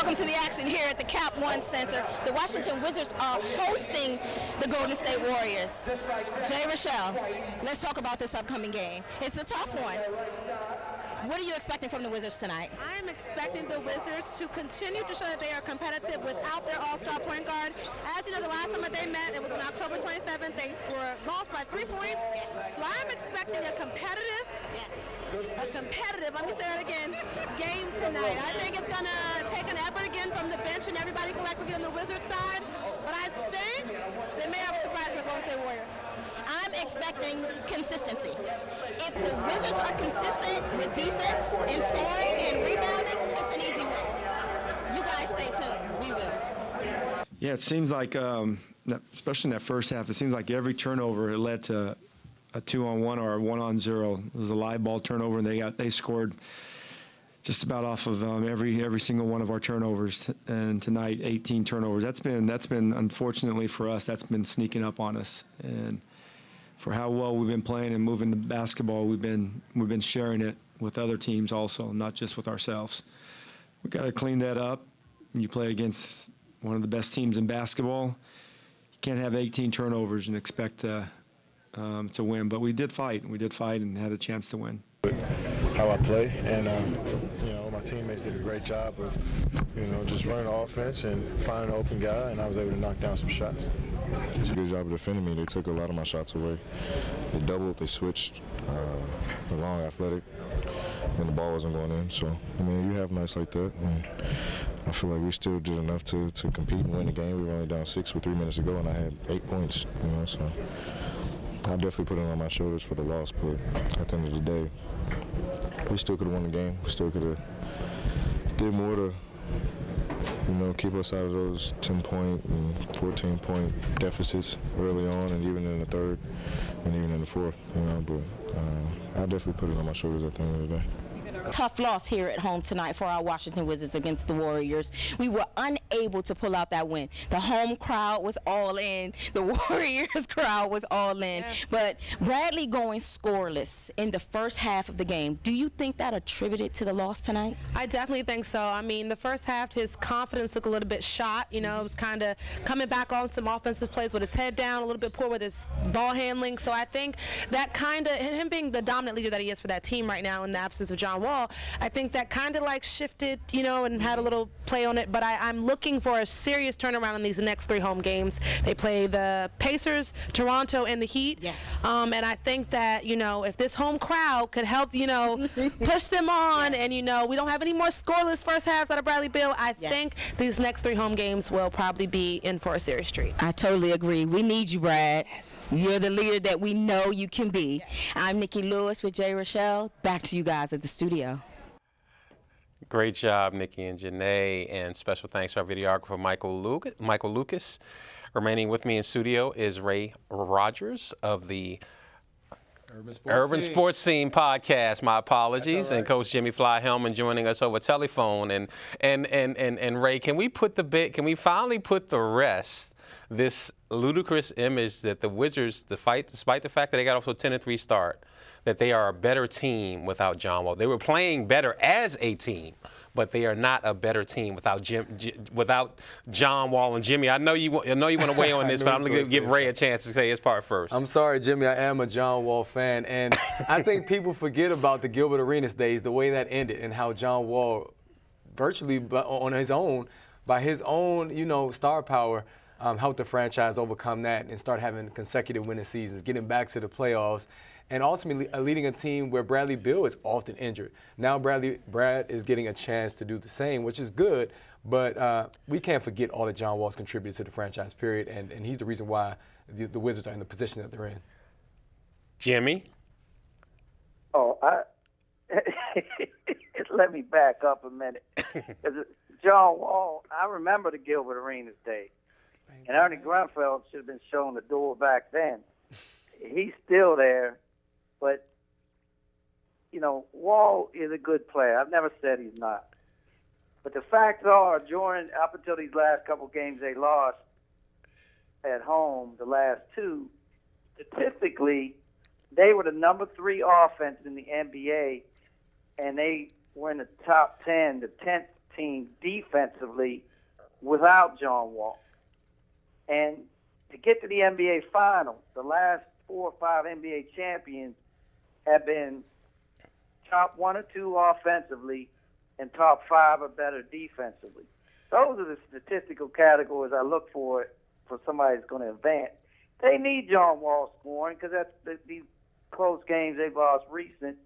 welcome to the action here at the Cap One Center. The Washington Wizards are hosting the Golden State Warriors. Jay Rochelle, let's talk about this upcoming game. It's a tough one. What are you expecting from the Wizards tonight? I am expecting the Wizards to continue to show that they are competitive without their all-star point guard. As you know, the last time that they met, it was on October 27th. They were lost by 3 points. So I'm expecting a competitive, let me say that again, game tonight. I think it's going to take an effort again from the bench and everybody collectively on the Wizards side. But I think they may have a surprise for the Golden State Warriors. I'm expecting consistency. If the Wizards are consistent with defense and scoring and rebounding, it's an easy win. You guys stay tuned. We will. Yeah, it seems like, especially in that first half, it seems like every turnover it led to a 2-on-1 or a 1-on-0. It was a live ball turnover, and they scored just about off of every single one of our turnovers. And tonight, 18 turnovers. That's been unfortunately for us, that's been sneaking up on us. And for how well we've been playing and moving the basketball, we've been sharing it with other teams also, not just with ourselves. We've got to clean that up. When you play against one of the best teams in basketball, you can't have 18 turnovers and expect to win. But we did fight and had a chance to win. How I play, and my teammates did a great job of just running the offense and finding an open guy, and I was able to knock down some shots. They did a good job of defending me. They took a lot of my shots away. They doubled, they switched, the long athletic, and the ball wasn't going in. So, I mean, you have nights like that, and I feel like we still did enough to compete and win the game. We were only down 6 with 3 minutes to go, and I had 8 points, so I definitely put it on my shoulders for the loss, but at the end of the day, we still could have won the game. We still could have did more to, keep us out of those 10-point and 14-point deficits early on, and even in the third, and even in the fourth. But I definitely put it on my shoulders at the end of the day. Tough loss here at home tonight for our Washington Wizards against the Warriors. We were unable to pull out that win. The home crowd was all in. The Warriors crowd was all in. Yeah. But Bradley going scoreless in the first half of the game, do you think that attributed to the loss tonight? I definitely think so. I mean, the first half, his confidence looked a little bit shot. It was kind of coming back on some offensive plays with his head down, a little bit poor with his ball handling. So I think that kind of, and him being the dominant leader that he is for that team right now in the absence of John Wall, I think that kind of shifted, and had a little play on it. But I'm looking for a serious turnaround in these next 3 home games. They play the Pacers, Toronto, and the Heat. Yes. And I think that, if this home crowd could help, push them on, yes. And, we don't have any more scoreless first halves out of Bradley Beal, I think these next 3 home games will probably be in for a serious treat. I totally agree. We need you, Brad. Yes. You're the leader that we know you can be. Yes. I'm Nikki Lewis with Jay Rochelle. Back to you guys at the studio. Great job, Nikki and Janae, and special thanks to our videographer, Michael Lucas. Remaining with me in studio is Ray Rogers of the Urban Sports Scene podcast. My apologies, right. And Coach Jimmy Fly Hellmann joining us over telephone. And Ray, can we finally put to rest this ludicrous image that the Wizards, despite the fact that they got off to a 10-3 start, that they are a better team without John Wall. They were playing better as a team, but they are not a better team without John Wall and Jimmy. I know you want to weigh on this, but I'm going to give Ray a chance to say his part first. I'm sorry, Jimmy. I am a John Wall fan, and I think people forget about the Gilbert Arenas days, the way that ended, and how John Wall, virtually on his own, by his own, star power, helped the franchise overcome that and start having consecutive winning seasons, getting back to the playoffs, and ultimately leading a team where Bradley Beal is often injured. Now Brad is getting a chance to do the same, which is good, but we can't forget all that John Wall's contributed to the franchise, period, and he's the reason why the Wizards are in the position that they're in. Jimmy? Oh, let me back up a minute. John Wall, I remember the Gilbert Arenas day, and Ernie Grunfeld should have been shown the door back then. He's still there. But, Wall is a good player. I've never said he's not. But the facts are, up until these last couple games they lost at home, the last 2, statistically, they were the number 3 offense in the NBA, and they were in the top 10, the 10th teams defensively without John Wall. And to get to the NBA Finals, the last 4 or 5 NBA champions have been top 1 or 2 offensively and top 5 or better defensively. Those are the statistical categories I look for somebody that's going to advance. They need John Wall scoring because these close games they've lost recent.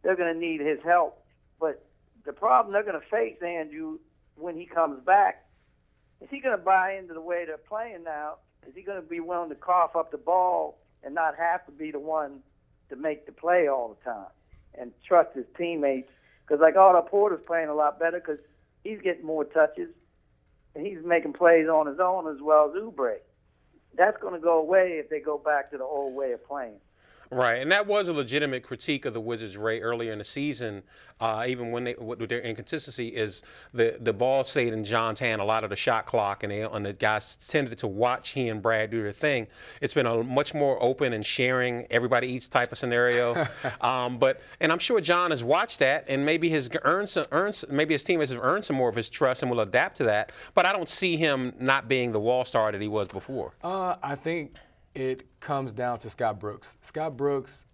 They're going to need his help. But the problem they're going to face, Andrew, when he comes back, is he going to buy into the way they're playing now? Is he going to be willing to cough up the ball and not have to be the one to make the play all the time and trust his teammates? Because like Otto Porter's playing a lot better because he's getting more touches and he's making plays on his own as well as Oubre. That's going to go away if they go back to the old way of playing. Right, and that was a legitimate critique of the Wizards, Ray, earlier in the season. Even when with their inconsistency, is the ball stayed in John's hand a lot of the shot clock, and the guys tended to watch he and Brad do their thing. It's been a much more open and sharing, everybody eats type of scenario. And I'm sure John has watched that, and maybe maybe his teammates have earned some more of his trust and will adapt to that. But I don't see him not being the wall star that he was before. I think it comes down to Scott Brooks. Scott Brooks,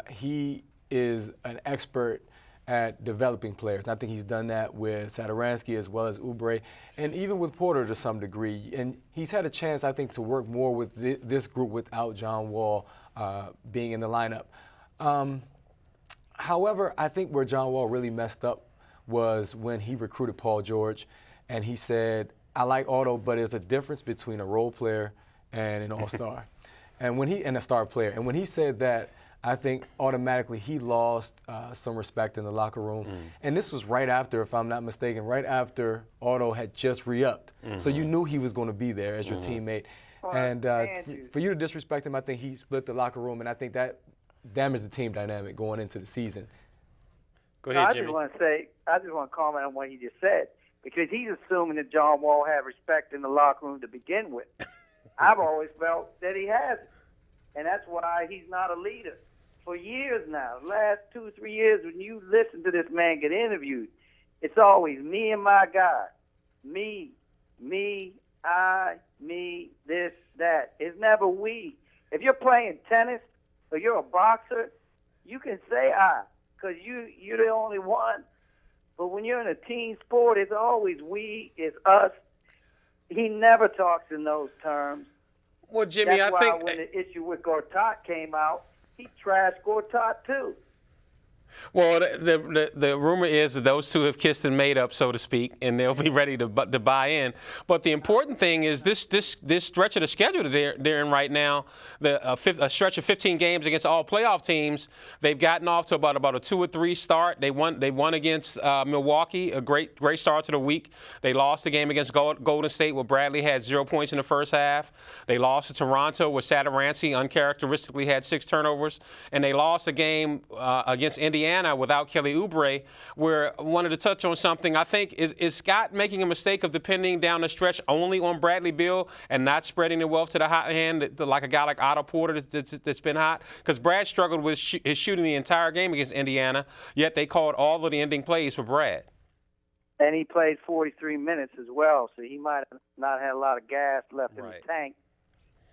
he is an expert at developing players. I think he's done that with Satoransky as well as Oubre, and even with Porter to some degree. And he's had a chance, I think, to work more with this group without John Wall being in the lineup. However, I think where John Wall really messed up was when he recruited Paul George, and he said, I like Otto, but there's a difference between a role player and an all-star. And a star player. And when he said that, I think automatically he lost some respect in the locker room. And this was right after, if I'm not mistaken, right after Otto had just re-upped. So you knew he was going to be there as your teammate. And for you to disrespect him, I think he split the locker room, and I think that damaged the team dynamic going into the season. Go ahead, Jimmy. I just want to comment on what he just said, because he's assuming that John Wall had respect in the locker room to begin with. I've always felt that he hasn't, and that's why he's not a leader. For years now, the last 2 or 3 years, when you listen to this man get interviewed, it's always me and my guy. Me, I, me, this, that. It's never we. If you're playing tennis or you're a boxer, you can say I, because you're the only one. But when you're in a team sport, it's always we, it's us. He never talks in those terms. Well, Jimmy, That's I think when the issue with Gortat came out, he trashed Gortat too. Well, the rumor is that those two have kissed and made up, so to speak, and they'll be ready to buy in. But the important thing is this stretch of the schedule that they're in right now, a stretch of 15 games against all playoff teams. They've gotten off to about a 2 or 3 start. They won against Milwaukee, a great start to the week. They lost the game against Golden State, where Bradley had 0 points in the first half. They lost to Toronto, where Satoransky uncharacteristically had 6 turnovers, and they lost a game against Indiana without Kelly Oubre, where I wanted to touch on something. I think, is Scott making a mistake of depending down the stretch only on Bradley Beal and not spreading the wealth to the hot hand like a guy like Otto Porter that's been hot? Because Brad struggled with his shooting the entire game against Indiana, yet they called all of the ending plays for Brad. And he played 43 minutes as well, so he might have not had a lot of gas left in the tank.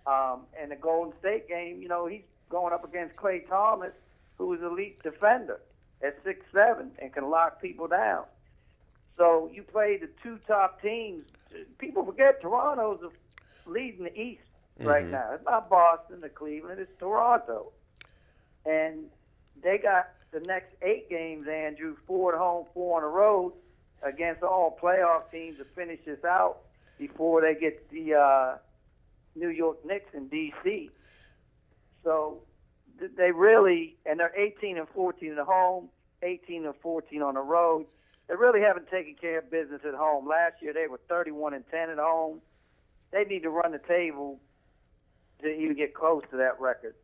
And the Golden State game, he's going up against Klay Thomas, who is an elite defender at 6'7" and can lock people down. So you play the 2 top teams. People forget Toronto's leading the East right now. It's not Boston or Cleveland, it's Toronto. And they got the next 8 games, Andrew, 4 at home, 4 on the road, against all playoff teams to finish this out before they get the New York Knicks in D.C. So they really, and they're 18-14 at home, 18-14 on the road. They really haven't taken care of business at home. Last year they were 31-10 at home. They need to run the table to even get close to that record.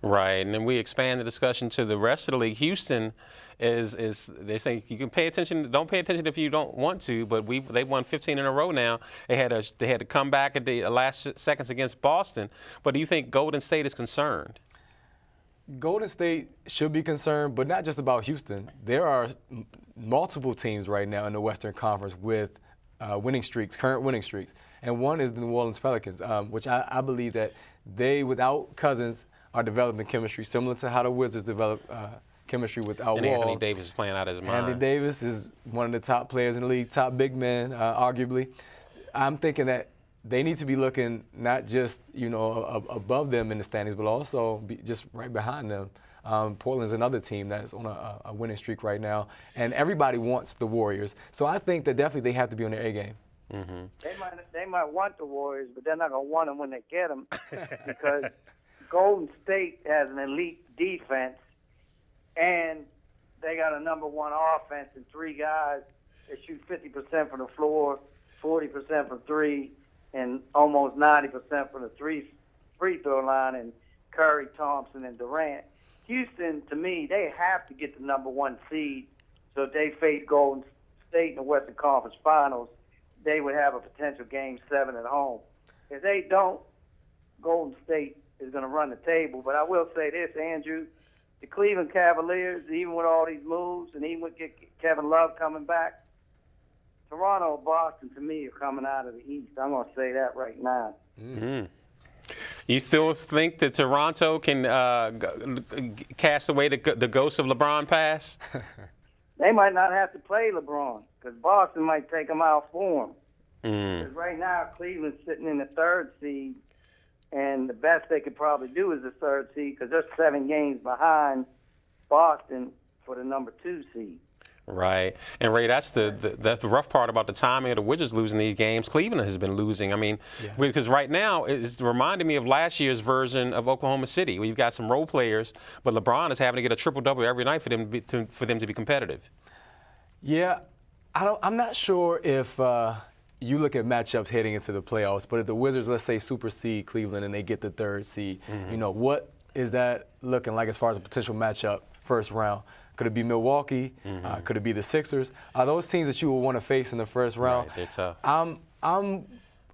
Right, and then we expand the discussion to the rest of the league. Houston is they say you can pay attention. Don't pay attention if you don't want to. But they won 15 in a row now. They had to come back at the last seconds against Boston. But do you think Golden State is concerned? Golden State should be concerned, but not just about Houston. There are multiple teams right now in the Western Conference with winning streaks, current winning streaks. And one is the New Orleans Pelicans, which I believe that they, without Cousins, are developing chemistry similar to how the Wizards develop chemistry without And Wall. Anthony Davis is playing out his mind. Anthony Davis is one of the top players in the league, top big men, arguably. I'm thinking that they need to be looking not just, above them in the standings, but also be just right behind them. Portland's another team that's on a winning streak right now, and everybody wants the Warriors. So I think that definitely they have to be on their A game. Mm-hmm. They might want the Warriors, but they're not going to want them when they get them because Golden State has an elite defense, and they got a number one offense and 3 guys that shoot 50% from the floor, 40% from 3, and almost 90% from the free throw line, and Curry, Thompson, and Durant. Houston, to me, they have to get the number 1 seed, so if they face Golden State in the Western Conference Finals, they would have a potential Game 7 at home. If they don't, Golden State is going to run the table. But I will say this, Andrew, the Cleveland Cavaliers, even with all these moves and even with Kevin Love coming back, Toronto and Boston, to me, are coming out of the East. I'm going to say that right now. Mm-hmm. You still think that Toronto can cast away the ghost of LeBron pass? They might not have to play LeBron because Boston might take them out for him. Because right now, Cleveland's sitting in the 3rd seed, and the best they could probably do is the 3rd seed because they're 7 games behind Boston for the number 2 seed. Right. And Ray, that's the rough part about the timing of the Wizards losing these games. Cleveland has been losing. I mean, because right now it's reminding me of last year's version of Oklahoma City, where you've got some role players, but LeBron is having to get a triple-double every night for them to be competitive. Yeah, I'm not sure if you look at matchups heading into the playoffs, but if the Wizards, let's say, supersede Cleveland and they get the 3rd seed, what is that looking like as far as a potential matchup first round? Could it be Milwaukee? Could it be the Sixers? Are those teams that you will want to face in the first round? Right, they're tough. I'm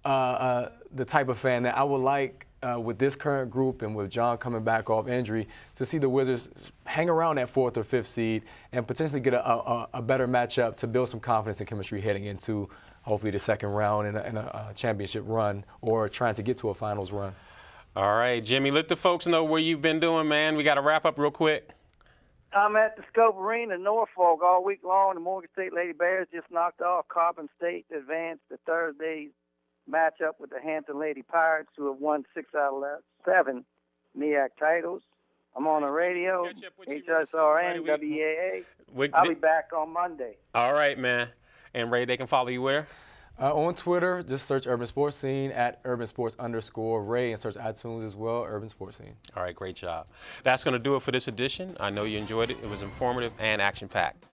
the type of fan that I would like, with this current group and with John coming back off injury, to see the Wizards hang around that 4th or 5th seed and potentially get a better matchup to build some confidence and chemistry heading into hopefully the 2nd round in a championship run or trying to get to a finals run. All right, Jimmy, let the folks know where you've been doing, man. We got to wrap up real quick. I'm at the Scope Arena in Norfolk all week long. The Morgan State Lady Bears just knocked off Carbon State to advance to Thursday's matchup with the Hampton Lady Pirates, who have won 6 out of 7 MEAC titles. I'm on the radio, HSRN, WAA. I'll be back on Monday. All right, man. And Ray, they can follow you where? On Twitter, just search Urban Sports Scene at @UrbanSports_Ray and search iTunes as well, Urban Sports Scene. All right, great job. That's going to do it for this edition. I know you enjoyed it. It was informative and action-packed.